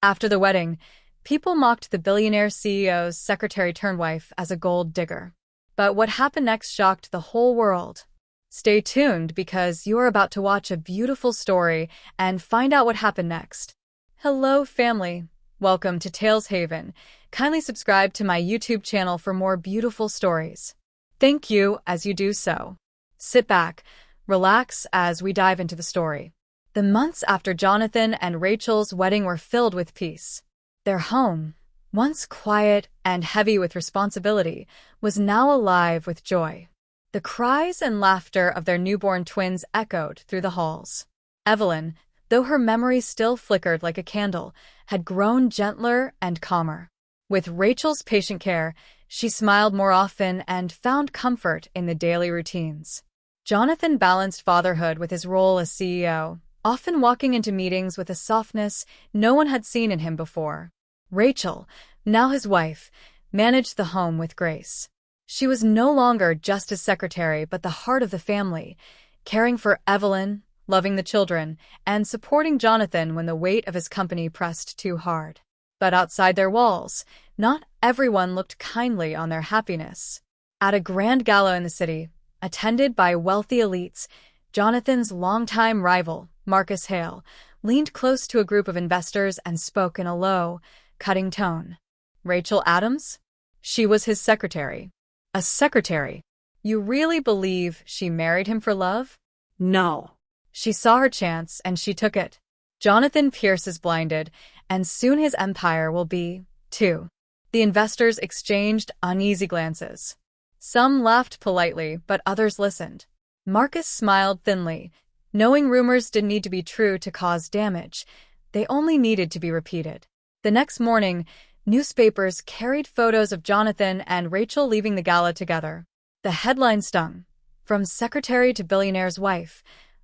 After the wedding, people mocked the billionaire CEO's secretary-turned-wife as a gold digger. But what happened next shocked the whole world. Stay tuned because you're about to watch a beautiful story and find out what happened next. Hello, family. Welcome to Tales Haven. Kindly subscribe to my YouTube channel for more beautiful stories. Thank you as you do so. Sit back, relax as we dive into the story. The months after Jonathan and Rachel's wedding were filled with peace. Their home, once quiet and heavy with responsibility, was now alive with joy. The cries and laughter of their newborn twins echoed through the halls. Evelyn, though her memory still flickered like a candle, had grown gentler and calmer. With Rachel's patient care, she smiled more often and found comfort in the daily routines. Jonathan balanced fatherhood with his role as CEO, often walking into meetings with a softness no one had seen in him before. Rachel, now his wife, managed the home with grace. She was no longer just his secretary but the heart of the family, caring for Evelyn, loving the children, and supporting Jonathan when the weight of his company pressed too hard. But outside their walls, not everyone looked kindly on their happiness. At a grand gala in the city, attended by wealthy elites, Jonathan's longtime rival, Marcus Hale, leaned close to a group of investors and spoke in a low, cutting tone. Rachel Adams? She was his secretary. A secretary? You really believe she married him for love? No. She saw her chance and she took it. Jonathan Pierce is blinded, and soon his empire will be, too. The investors exchanged uneasy glances. Some laughed politely, but others listened. Marcus smiled thinly, knowing rumors didn't need to be true to cause damage. They only needed to be repeated. The next morning, newspapers carried photos of Jonathan and Rachel leaving the gala together. The headline stung. From secretary to billionaire's wife.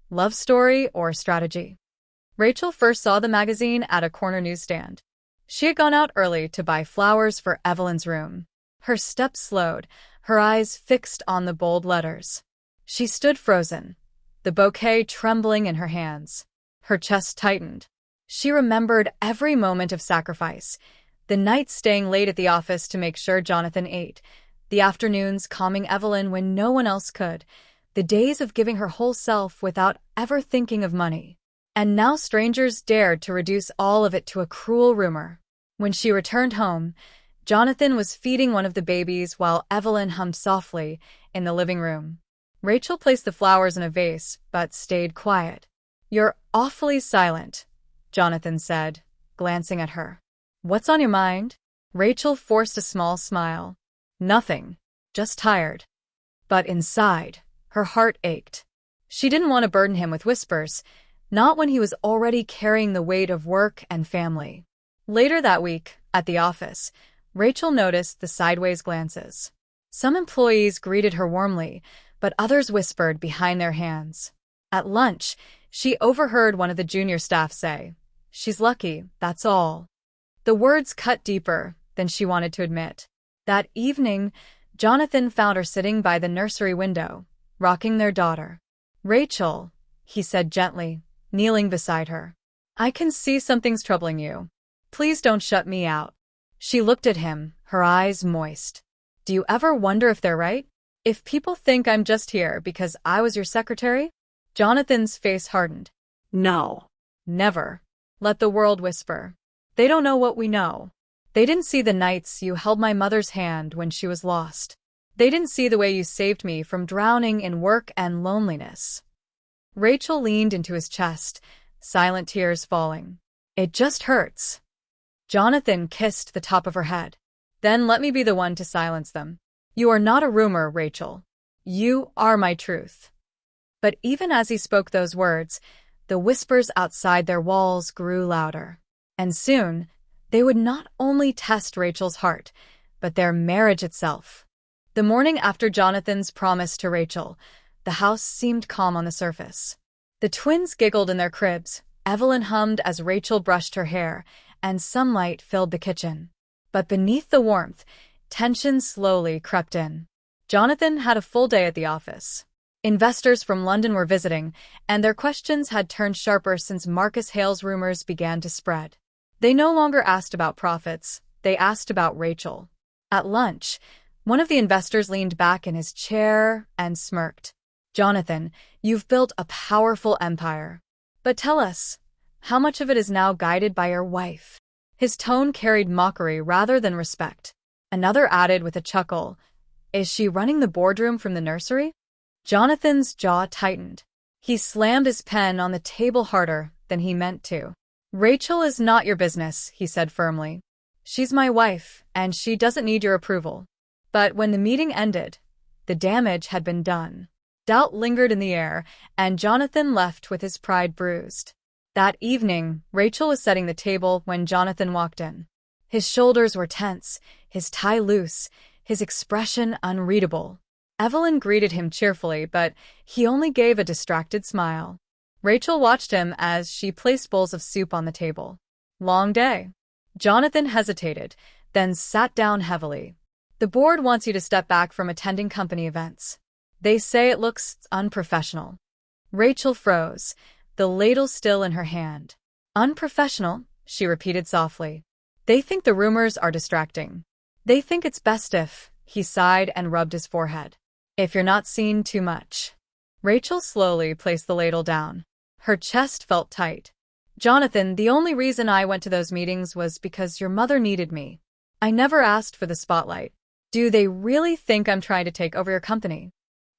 Love story or strategy? Rachel first saw the magazine at a corner newsstand. She had gone out early to buy flowers for Evelyn's room. Her steps slowed, her eyes fixed on the bold letters. She stood frozen, the bouquet trembling in her hands. Her chest tightened. She remembered every moment of sacrifice. The nights staying late at the office to make sure Jonathan ate. The afternoons calming Evelyn when no one else could. The days of giving her whole self without ever thinking of money. And now strangers dared to reduce all of it to a cruel rumor. When she returned home, Jonathan was feeding one of the babies while Evelyn hummed softly in the living room. Rachel placed the flowers in a vase, but stayed quiet. You're awfully silent, Jonathan said, glancing at her. What's on your mind? Rachel forced a small smile. Nothing, just tired. But inside, her heart ached. She didn't want to burden him with whispers, not when he was already carrying the weight of work and family. Later that week, at the office, Rachel noticed the sideways glances. Some employees greeted her warmly, but others whispered behind their hands. At lunch, she overheard one of the junior staff say, "She's lucky, that's all." The words cut deeper than she wanted to admit. That evening, Jonathan found her sitting by the nursery window, rocking their daughter. "Rachel," he said gently, kneeling beside her. "I can see something's troubling you. Please don't shut me out." She looked at him, her eyes moist. "Do you ever wonder if they're right? If people think I'm just here because I was your secretary?" Jonathan's face hardened. No. Never. Let the world whisper. They don't know what we know. They didn't see the nights you held my mother's hand when she was lost. They didn't see the way you saved me from drowning in work and loneliness. Rachel leaned into his chest, silent tears falling. "It just hurts." Jonathan kissed the top of her head. "Then let me be the one to silence them. You are not a rumor, Rachel. You are my truth." But even as he spoke those words, the whispers outside their walls grew louder. And soon, they would not only test Rachel's heart, but their marriage itself. The morning after Jonathan's promise to Rachel, the house seemed calm on the surface. The twins giggled in their cribs, Evelyn hummed as Rachel brushed her hair, and sunlight filled the kitchen. But beneath the warmth, tension slowly crept in. Jonathan had a full day at the office. Investors from London were visiting, and their questions had turned sharper since Marcus Hale's rumors began to spread. They no longer asked about profits, they asked about Rachel. At lunch, one of the investors leaned back in his chair and smirked. Jonathan, you've built a powerful empire. But tell us, how much of it is now guided by your wife? His tone carried mockery rather than respect. Another added with a chuckle, is she running the boardroom from the nursery? Jonathan's jaw tightened. He slammed his pen on the table harder than he meant to. Rachel is not your business, he said firmly. She's my wife, and she doesn't need your approval. But when the meeting ended, the damage had been done. Doubt lingered in the air, and Jonathan left with his pride bruised. That evening, Rachel was setting the table when Jonathan walked in. His shoulders were tense, his tie loose, his expression unreadable. Evelyn greeted him cheerfully, but he only gave a distracted smile. Rachel watched him as she placed bowls of soup on the table. Long day. Jonathan hesitated, then sat down heavily. The board wants you to step back from attending company events. They say it looks unprofessional. Rachel froze, the ladle still in her hand. Unprofessional, she repeated softly. They think the rumors are distracting. They think it's best if, he sighed and rubbed his forehead. If you're not seen too much. Rachel slowly placed the ladle down. Her chest felt tight. Jonathan, the only reason I went to those meetings was because your mother needed me. I never asked for the spotlight. Do they really think I'm trying to take over your company?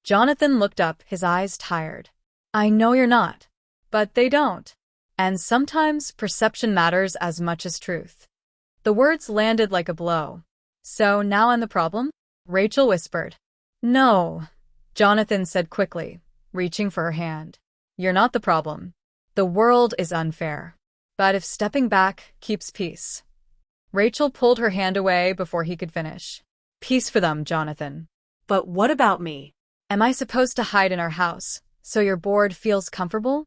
Jonathan looked up, his eyes tired. I know you're not. But they don't. And sometimes perception matters as much as truth. The words landed like a blow. So now I'm the problem? Rachel whispered. No, Jonathan said quickly, reaching for her hand. You're not the problem. The world is unfair. But if stepping back keeps peace. Rachel pulled her hand away before he could finish. Peace for them, Jonathan. But what about me? Am I supposed to hide in our house, so your board feels comfortable?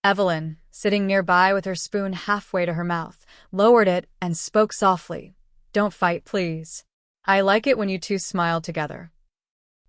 Evelyn, sitting nearby with her spoon halfway to her mouth, lowered it and spoke softly. Don't fight, please. I like it when you two smile together.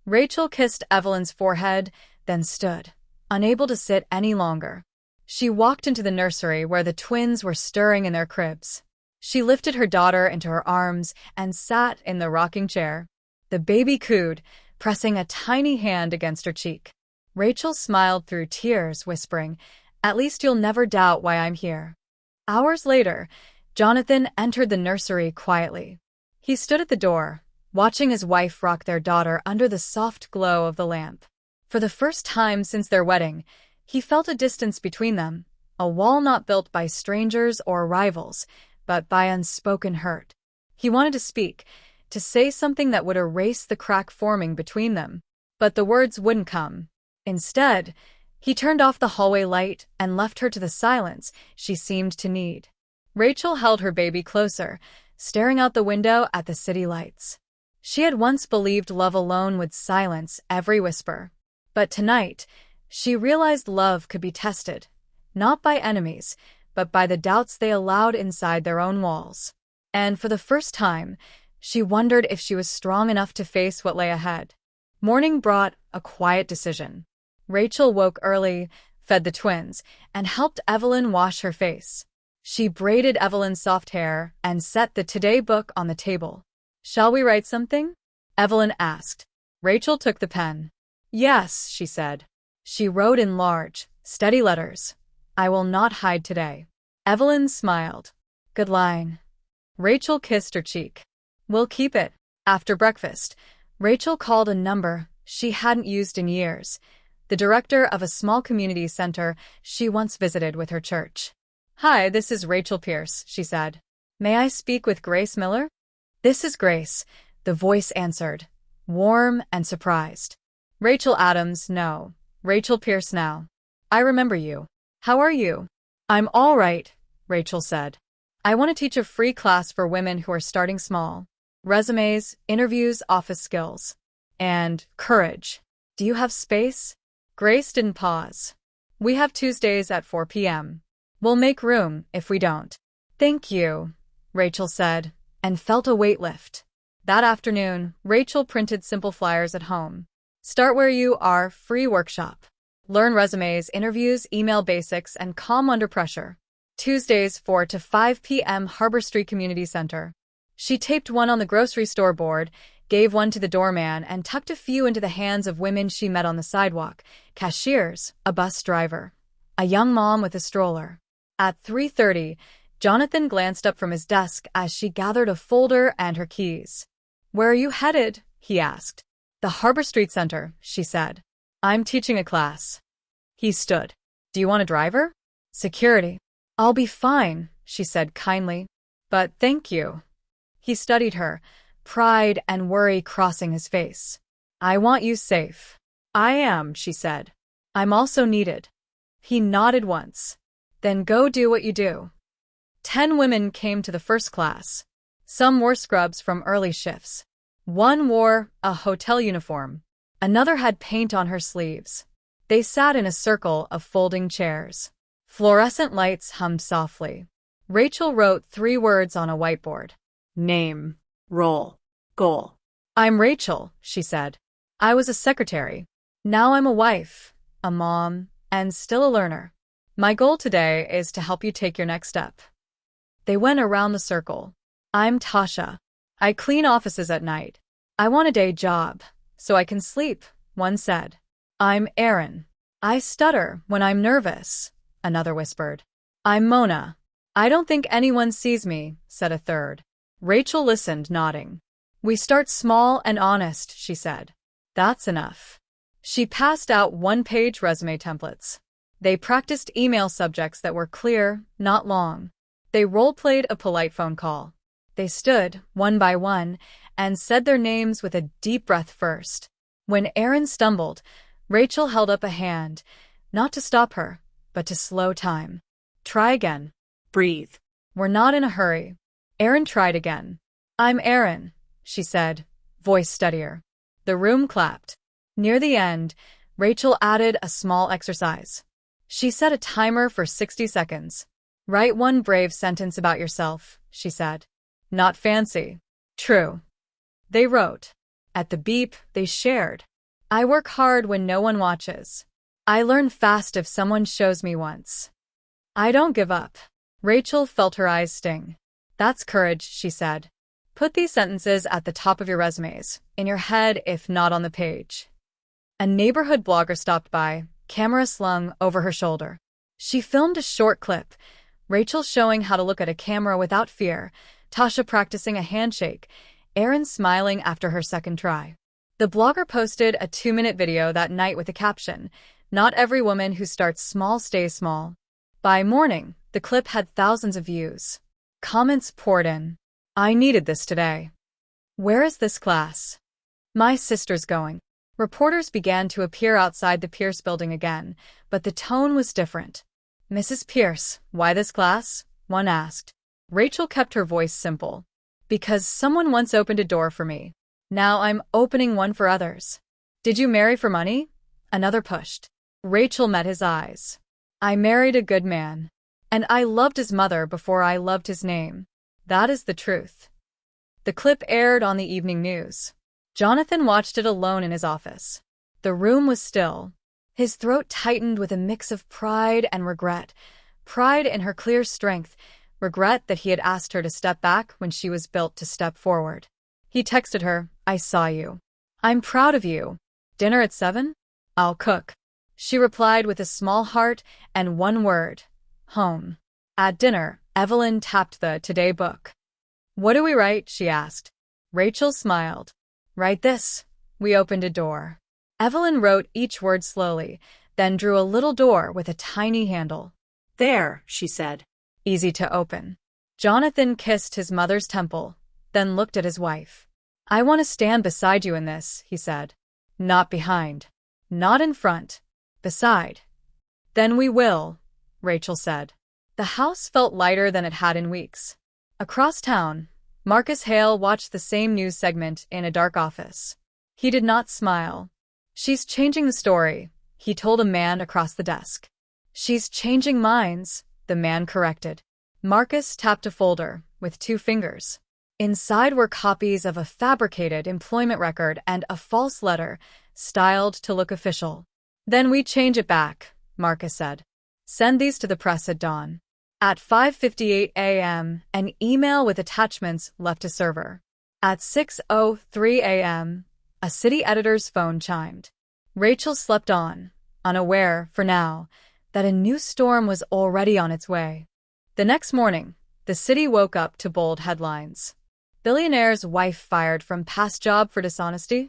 Rachel kissed Evelyn's forehead, then stood, unable to sit any longer. She walked into the nursery where the twins were stirring in their cribs. She lifted her daughter into her arms and sat in the rocking chair. The baby cooed, pressing a tiny hand against her cheek. Rachel smiled through tears, whispering, At least you'll never doubt why I'm here. Hours later, Jonathan entered the nursery quietly. He stood at the door, watching his wife rock their daughter under the soft glow of the lamp. For the first time since their wedding, he felt a distance between them, a wall not built by strangers or rivals, but by unspoken hurt. He wanted to speak, to say something that would erase the crack forming between them, but the words wouldn't come. Instead, he turned off the hallway light and left her to the silence she seemed to need. Rachel held her baby closer, staring out the window at the city lights. She had once believed love alone would silence every whisper. But tonight, she realized love could be tested, not by enemies, but by the doubts they allowed inside their own walls. And for the first time, she wondered if she was strong enough to face what lay ahead. Morning brought a quiet decision. Rachel woke early, fed the twins, and helped Evelyn wash her face. She braided Evelyn's soft hair and set the Today book on the table. Shall we write something? Evelyn asked. Rachel took the pen. Yes, she said. She wrote in large, steady letters. I will not hide today. Evelyn smiled. Good line. Rachel kissed her cheek. We'll keep it. After breakfast, Rachel called a number she hadn't used in years, the director of a small community center she once visited with her church. Hi, this is Rachel Pierce, she said. May I speak with Grace Miller? This is Grace, the voice answered, warm and surprised. Rachel Adams, no. Rachel Pierce now. I remember you. How are you? I'm all right, Rachel said. I want to teach a free class for women who are starting small. Resumes, interviews, office skills. And courage. Do you have space? Grace didn't pause. We have Tuesdays at 4 p.m. We'll make room if we don't. Thank you, Rachel said, and felt a weight lift. That afternoon, Rachel printed simple flyers at home. Start where you are, free workshop. Learn resumes, interviews, email basics, and calm under pressure. Tuesdays 4 to 5 p.m. Harbor Street Community Center. She taped one on the grocery store board, gave one to the doorman, and tucked a few into the hands of women she met on the sidewalk: cashiers, a bus driver, a young mom with a stroller. At 3:30, Jonathan glanced up from his desk as she gathered a folder and her keys. "Where are you headed?" he asked. "The Harbor Street Center," she said. "I'm teaching a class." He stood. "Do you want a driver?" "Security." "I'll be fine," she said kindly. "But thank you." He studied her, pride and worry crossing his face. "I want you safe." "I am," she said. "I'm also needed." He nodded once. "Then go do what you do." 10 women came to the first class. Some wore scrubs from early shifts. One wore a hotel uniform. Another had paint on her sleeves. They sat in a circle of folding chairs. Fluorescent lights hummed softly. Rachel wrote 3 words on a whiteboard. Name, role, goal. "I'm Rachel," she said. "I was a secretary. Now I'm a wife, a mom, and still a learner. My goal today is to help you take your next step." They went around the circle. "I'm Tasha. I clean offices at night. I want a day job, so I can sleep," one said. "I'm Erin. I stutter when I'm nervous," another whispered. "I'm Mona. I don't think anyone sees me," said a third. Rachel listened, nodding. "We start small and honest," she said. "That's enough." She passed out 1-page resume templates. They practiced email subjects that were clear, not long. They role-played a polite phone call. They stood, one by one, and said their names with a deep breath first. When Erin stumbled, Rachel held up a hand, not to stop her, but to slow time. "Try again. Breathe. We're not in a hurry." Erin tried again. "I'm Erin," she said, voice steadier. The room clapped. Near the end, Rachel added a small exercise. She set a timer for 60 seconds. "Write one brave sentence about yourself," she said. "Not fancy. True." They wrote. At the beep, they shared. "I work hard when no one watches. I learn fast if someone shows me once. I don't give up." Rachel felt her eyes sting. "That's courage," she said. "Put these sentences at the top of your resumes, in your head if not on the page." A neighborhood blogger stopped by, camera slung over her shoulder. She filmed a short clip, Rachel showing how to look at a camera without fear, Tasha practicing a handshake, Erin smiling after her second try. The blogger posted a 2-minute video that night with a caption, "Not every woman who starts small stays small." By morning, the clip had thousands of views. Comments poured in. "I needed this today." "Where is this class?" "My sister's going." Reporters began to appear outside the Pierce building again, but the tone was different. "Mrs. Pierce, why this class?" one asked. Rachel kept her voice simple. "Because someone once opened a door for me. Now I'm opening one for others." "Did you marry for money?" another pushed. Rachel met his eyes. "I married a good man. And I loved his mother before I loved his name. That is the truth." The clip aired on the evening news. Jonathan watched it alone in his office. The room was still. His throat tightened with a mix of pride and regret. Pride in her clear strength, regret that he had asked her to step back when she was built to step forward. He texted her, "I saw you. I'm proud of you. Dinner at 7? I'll cook." She replied with a small heart and one word, home. At dinner, Evelyn tapped the Today book. "What do we write?" she asked. Rachel smiled. "Write this." We opened a door. Evelyn wrote each word slowly, then drew a little door with a tiny handle. "There," she said. "Easy to open." Jonathan kissed his mother's temple, then looked at his wife. "I want to stand beside you in this," he said. "Not behind. Not in front. Beside." "Then we will," Rachel said. The house felt lighter than it had in weeks. Across town, Marcus Hale watched the same news segment in a dark office. He did not smile. "She's changing the story," he told a man across the desk. "She's changing minds," the man corrected. Marcus tapped a folder with 2 fingers. Inside were copies of a fabricated employment record and a false letter, styled to look official. "Then we change it back," Marcus said. "Send these to the press at dawn." At 5:58 a.m., an email with attachments left a server. At 6:03 a.m., a city editor's phone chimed. Rachel slept on, unaware, for now, that a new storm was already on its way. The next morning, the city woke up to bold headlines. Billionaire's wife fired from past job for dishonesty?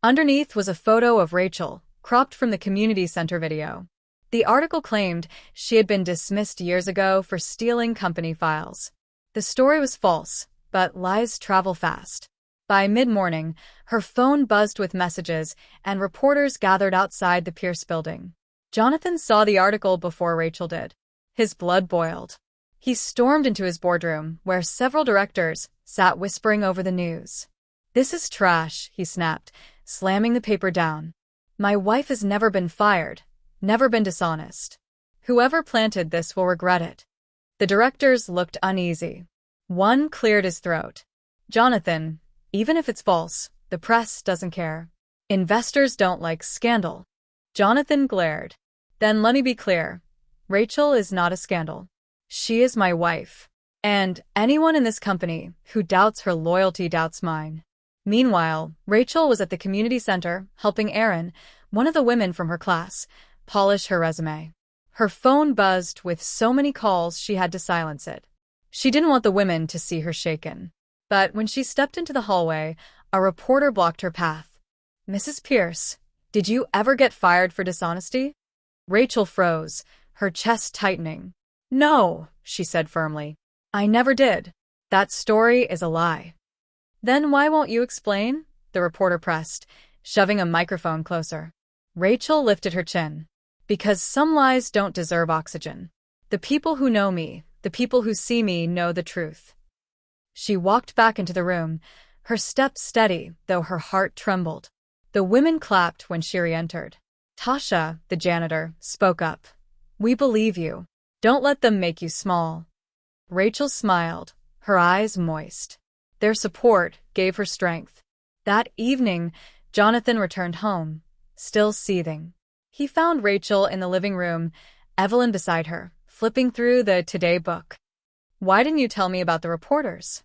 Underneath was a photo of Rachel, cropped from the community center video. The article claimed she had been dismissed years ago for stealing company files. The story was false, but lies travel fast. By mid-morning, her phone buzzed with messages, and reporters gathered outside the Pierce building. Jonathan saw the article before Rachel did. His blood boiled. He stormed into his boardroom, where several directors sat whispering over the news. "This is trash," he snapped, slamming the paper down. "My wife has never been fired, never been dishonest. Whoever planted this will regret it." The directors looked uneasy. One cleared his throat. "Jonathan, even if it's false, the press doesn't care. Investors don't like scandal." Jonathan glared. "Then let me be clear. Rachel is not a scandal. She is my wife. And anyone in this company who doubts her loyalty doubts mine." Meanwhile, Rachel was at the community center helping Erin, one of the women from her class, polish her resume. Her phone buzzed with so many calls she had to silence it. She didn't want the women to see her shaken. But when she stepped into the hallway, a reporter blocked her path. "Mrs. Pierce, did you ever get fired for dishonesty?" Rachel froze, her chest tightening. "No," she said firmly. "I never did. That story is a lie." "Then why won't you explain?" the reporter pressed, shoving a microphone closer. Rachel lifted her chin. "Because some lies don't deserve oxygen. The people who know me, the people who see me know the truth." She walked back into the room, her step steady, though her heart trembled. The women clapped when she re-entered. Tasha, the janitor, spoke up. "We believe you. Don't let them make you small." Rachel smiled, her eyes moist. Their support gave her strength. That evening, Jonathan returned home, still seething. He found Rachel in the living room, Evelyn beside her, flipping through the Today book. "Why didn't you tell me about the reporters?"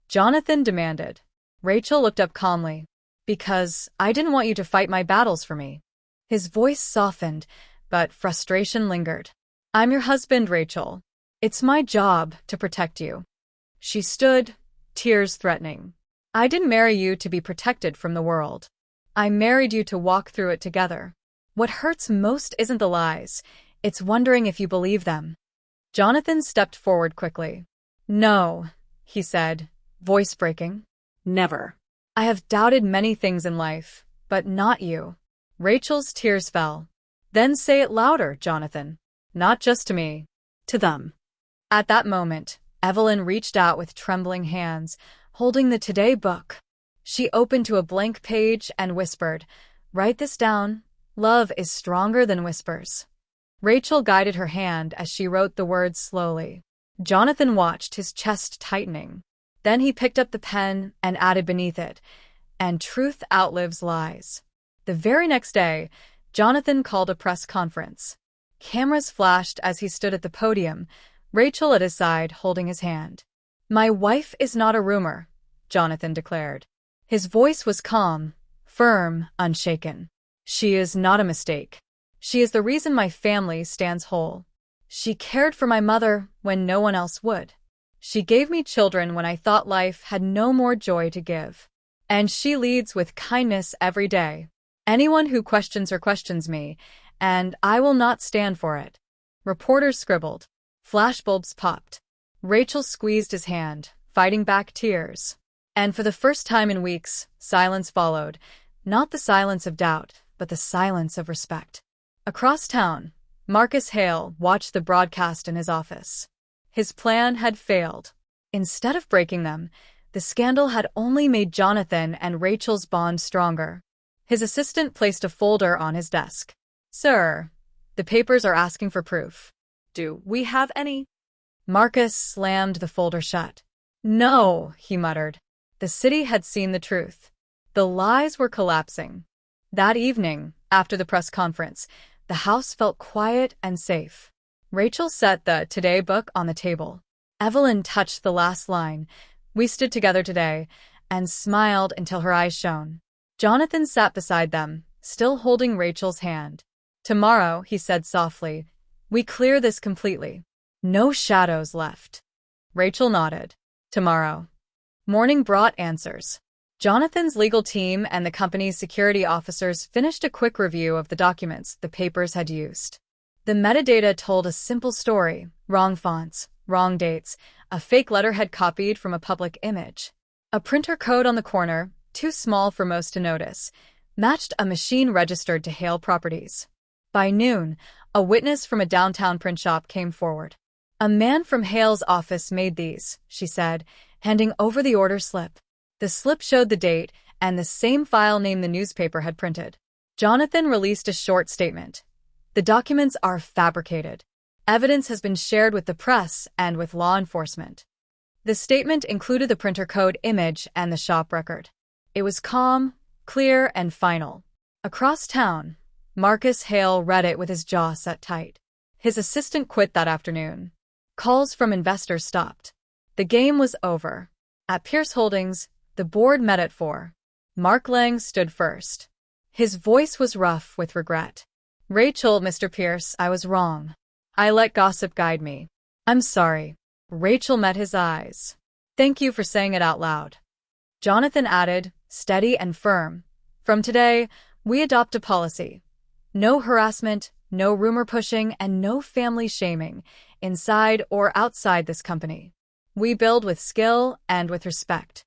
Jonathan demanded. Rachel looked up calmly. "Because I didn't want you to fight my battles for me." His voice softened, but frustration lingered. "I'm your husband, Rachel. It's my job to protect you." She stood, tears threatening. "I didn't marry you to be protected from the world. I married you to walk through it together. What hurts most isn't the lies, it's wondering if you believe them." Jonathan stepped forward quickly. "No," he said, voice breaking. "Never. I have doubted many things in life, but not you." Rachel's tears fell. "Then say it louder, Jonathan. Not just to me. To them." At that moment, Evelyn reached out with trembling hands, holding the Today book. She opened to a blank page and whispered, "Write this down. Love is stronger than whispers." Rachel guided her hand as she wrote the words slowly. Jonathan watched, his chest tightening. Then he picked up the pen and added beneath it, "And truth outlives lies." The very next day, Jonathan called a press conference. Cameras flashed as he stood at the podium, Rachel at his side holding his hand. "My wife is not a rumor," Jonathan declared. His voice was calm, firm, unshaken. "She is not a mistake. She is the reason my family stands whole. She cared for my mother when no one else would. She gave me children when I thought life had no more joy to give. And she leads with kindness every day. Anyone who questions her questions me, and I will not stand for it." Reporters scribbled. Flashbulbs popped. Rachel squeezed his hand, fighting back tears. And for the first time in weeks, silence followed. Not the silence of doubt, but the silence of respect. Across town, Marcus Hale watched the broadcast in his office. His plan had failed. Instead of breaking them, the scandal had only made Jonathan and Rachel's bond stronger. His assistant placed a folder on his desk. "Sir, the papers are asking for proof. Do we have any?" Marcus slammed the folder shut. "No," he muttered. The city had seen the truth. The lies were collapsing. That evening, after the press conference, the house felt quiet and safe. Rachel set the Today book on the table. Evelyn touched the last line. We stood together today, and smiled until her eyes shone. Jonathan sat beside them, still holding Rachel's hand. Tomorrow, he said softly, we clear this completely. No shadows left. Rachel nodded. Tomorrow. Morning brought answers. Jonathan's legal team and the company's security officers finished a quick review of the documents the papers had used. The metadata told a simple story: wrong fonts, wrong dates, a fake letterhead copied from a public image. A printer code on the corner, too small for most to notice, matched a machine registered to Hale Properties. By noon, a witness from a downtown print shop came forward. A man from Hale's office made these, she said, handing over the order slip. The slip showed the date and the same file name the newspaper had printed. Jonathan released a short statement. The documents are fabricated. Evidence has been shared with the press and with law enforcement. The statement included the printer code image and the shop record. It was calm, clear, and final. Across town, Marcus Hale read it with his jaw set tight. His assistant quit that afternoon. Calls from investors stopped. The game was over. At Pierce Holdings, the board met at 4. Mark Lang stood first. His voice was rough with regret. Rachel, Mr. Pierce, I was wrong. I let gossip guide me. I'm sorry. Rachel met his eyes. Thank you for saying it out loud. Jonathan added, steady and firm. From today, we adopt a policy. No harassment, no rumor pushing, and no family shaming, inside or outside this company. We build with skill and with respect.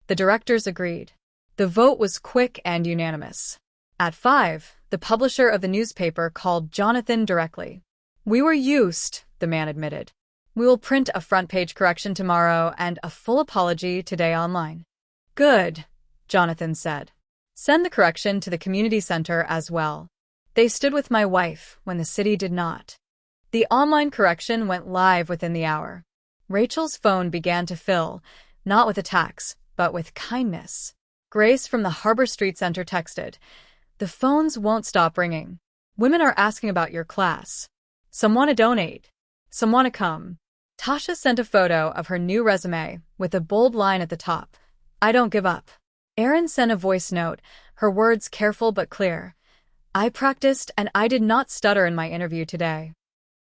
The directors agreed. The vote was quick and unanimous. At 5, the publisher of the newspaper called Jonathan directly. We were used, the man admitted. We will print a front-page correction tomorrow and a full apology today online. Good, Jonathan said. Send the correction to the community center as well. They stood with my wife when the city did not. The online correction went live within the hour. Rachel's phone began to fill, not with attacks, but with kindness. Grace from the Harbor Street Center texted, "The phones won't stop ringing. Women are asking about your class. Some want to donate. Some want to come." Tasha sent a photo of her new resume with a bold line at the top. I don't give up. Erin sent a voice note, her words careful but clear. I practiced and I did not stutter in my interview today.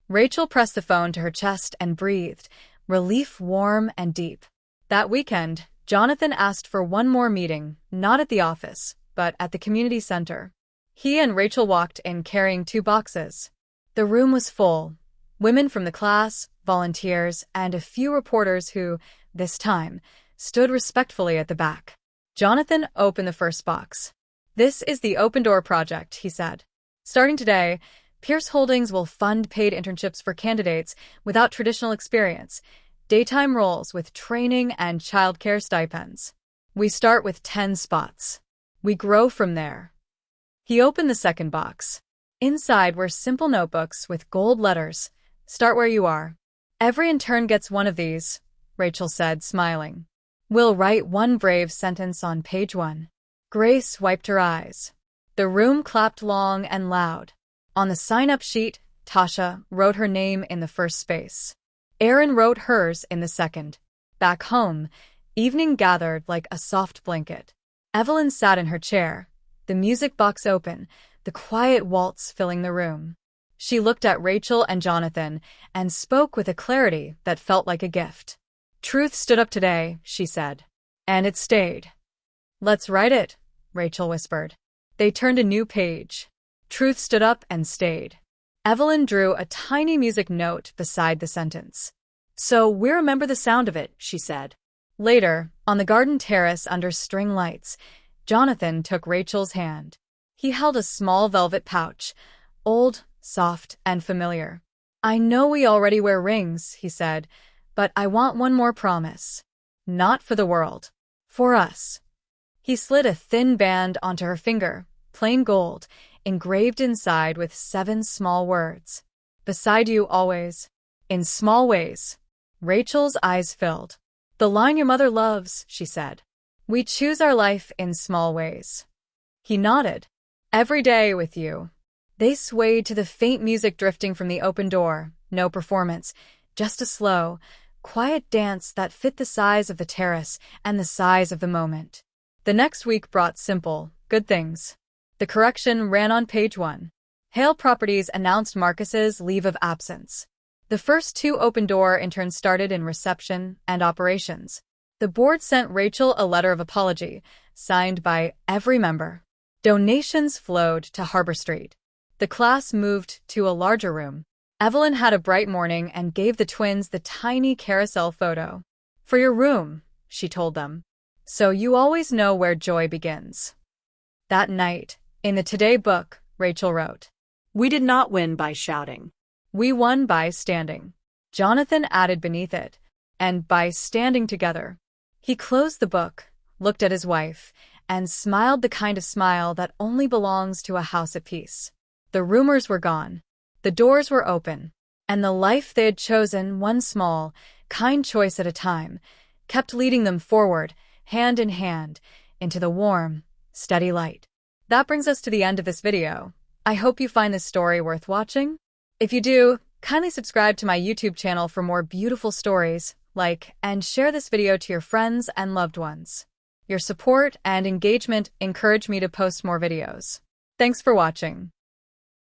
Rachel pressed the phone to her chest and breathed, relief warm and deep. That weekend, Jonathan asked for one more meeting, not at the office, but at the community center. He and Rachel walked in carrying 2 boxes. The room was full. Women from the class, volunteers, and a few reporters who, this time, stood respectfully at the back. Jonathan opened the first box. This is the Open Door Project, he said. Starting today, Pierce Holdings will fund paid internships for candidates without traditional experience, daytime roles with training and childcare stipends. We start with 10 spots. We grow from there. He opened the second box. Inside were simple notebooks with gold letters. Start where you are. Every intern gets one of these, Rachel said, smiling. We'll write one brave sentence on page 1. Grace wiped her eyes. The room clapped long and loud. On the sign-up sheet, Tasha wrote her name in the first space. Erin wrote hers in the second. Back home, evening gathered like a soft blanket. Evelyn sat in her chair, the music box open, the quiet waltz filling the room. She looked at Rachel and Jonathan and spoke with a clarity that felt like a gift. Truth stood up today, she said. And it stayed. Let's write it, Rachel whispered. They turned a new page. Truth stood up and stayed. Evelyn drew a tiny music note beside the sentence. So we remember the sound of it, she said. Later, on the garden terrace under string lights, Jonathan took Rachel's hand. He held a small velvet pouch, old, soft, and familiar. I know we already wear rings, he said, but I want one more promise. Not for the world. For us. He slid a thin band onto her finger, plain gold, engraved inside with 7 small words. Beside you always. In small ways. Rachel's eyes filled. The line your mother loves, she said. We choose our life in small ways. He nodded. Every day with you. They swayed to the faint music drifting from the open door. No performance, just a slow, quiet dance that fit the size of the terrace and the size of the moment. The next week brought simple, good things. The correction ran on page 1. Hale Properties announced Marcus's leave of absence. The first 2 open-door interns started in reception and operations. The board sent Rachel a letter of apology, signed by every member. Donations flowed to Harbor Street. The class moved to a larger room. Evelyn had a bright morning and gave the twins the tiny carousel photo. "For your room," she told them. "So you always know where joy begins." That night, in the Today book, Rachel wrote, "We did not win by shouting. "We won by standing." Jonathan added beneath it, "and by standing together." He closed the book, looked at his wife, and smiled the kind of smile that only belongs to a house at peace. The rumors were gone. The doors were open, and the life they had chosen, one small, kind choice at a time, kept leading them forward, hand in hand, into the warm, steady light. That brings us to the end of this video. I hope you find this story worth watching. If you do, kindly subscribe to my YouTube channel for more beautiful stories, like and share this video to your friends and loved ones. Your support and engagement encourage me to post more videos. Thanks for watching.